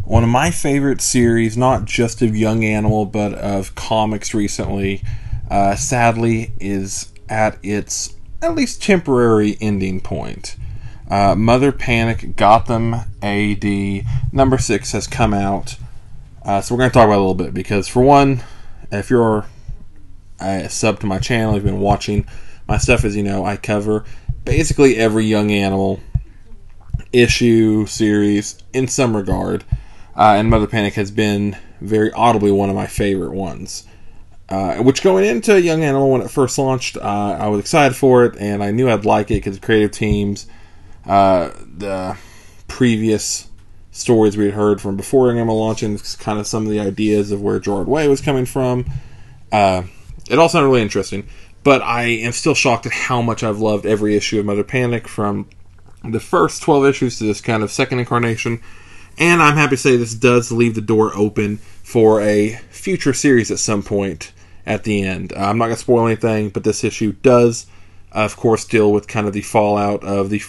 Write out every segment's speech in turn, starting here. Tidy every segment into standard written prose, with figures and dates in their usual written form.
One of my favorite series, not just of Young Animal, but of comics recently, sadly, is at its at least temporary ending point. Mother Panic Gotham AD number 6 has come out. So we're going to talk about it a little bit because, for one, if you're a sub to my channel, you've been watching my stuff, as you know, I cover basically every Young Animal issue, series, in some regard. And Mother Panic has been very audibly one of my favorite ones. Which, going into Young Animal when it first launched, I was excited for it, and I knew I'd like it because the creative teams, the previous stories we had heard from before Young Animal launching, kind of some of the ideas of where Gerard Way was coming from. It all sounded really interesting, but I am still shocked at how much I've loved every issue of Mother Panic, from the first 12 issues to this kind of second incarnation. And I'm happy to say this does leave the door open for a future series at some point at the end. I'm not going to spoil anything, but this issue does, of course, deal with kind of the fallout of the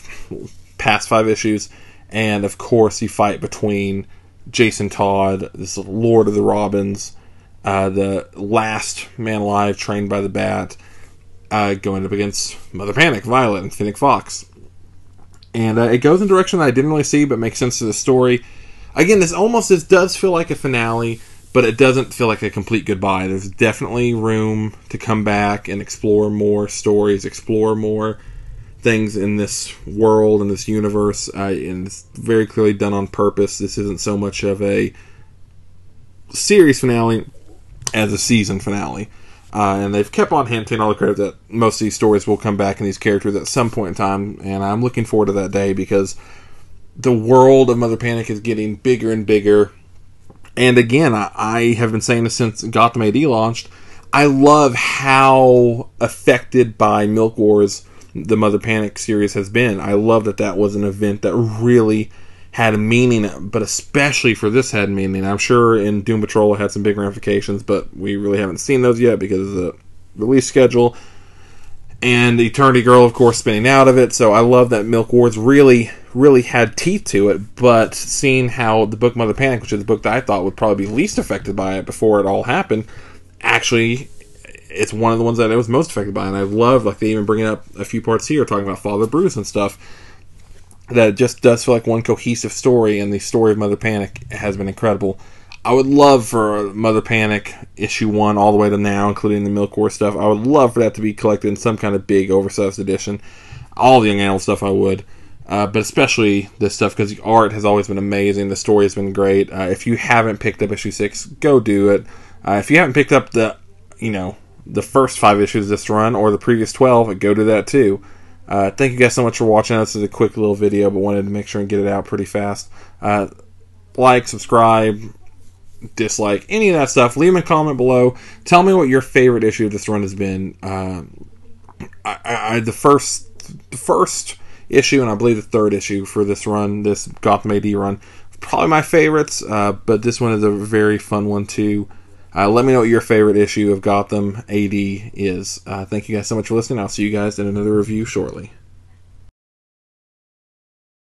past 5 issues, and, of course, the fight between Jason Todd, this Lord of the Robins, the last man alive trained by the Bat, going up against Mother Panic, Violet, and Phoenix Fox. And it goes in a direction that I didn't really see, but makes sense to the story. Again, this does feel like a finale, but it doesn't feel like a complete goodbye. There's definitely room to come back and explore more stories, explore more things in this world, in this universe, and it's very clearly done on purpose. This isn't so much of a series finale as a season finale. And they've kept on hinting, all the credit, that most of these stories will come back in these characters at some point in time, and I'm looking forward to that day because the world of Mother Panic is getting bigger and bigger. And again, I have been saying this since Gotham AD launched. I love how affected by Milk Wars the Mother Panic series has been. I love that was an event that really had a meaning, but especially for this had meaning. I'm sure in Doom Patrol it had some big ramifications, but we really haven't seen those yet because of the release schedule. And Eternity Girl, of course, spinning out of it. So I love that Milk Wars really had teeth to it, but seeing how the book Mother Panic, which is the book that I thought would probably be least affected by it before it all happened, actually it's one of the ones that I was most affected by. And I love, like, they even bring up a few parts here talking about Father Bruce and stuff, that it just does feel like one cohesive story, and the story of Mother Panic has been incredible. I would love for Mother Panic issue 1 all the way to now, including the Milk War stuff, I would love for that to be collected in some kind of big oversized edition. All the Young Animal stuff I would, but especially this stuff, because the art has always been amazing, the story has been great. If you haven't picked up issue 6, go do it. If you haven't picked up the first 5 issues of this run, or the previous 12, go do that too. Thank you guys so much for watching. This is a quick little video, but wanted to make sure and get it out pretty fast. Like, subscribe, dislike, any of that stuff. Leave me a comment below. Tell me what your favorite issue of this run has been. The first issue, and I believe the third issue for this run, this Gotham AD run, probably my favorites, but this one is a very fun one too. Let me know what your favorite issue of Gotham AD is. Thank you guys so much for listening. I'll see you guys in another review shortly.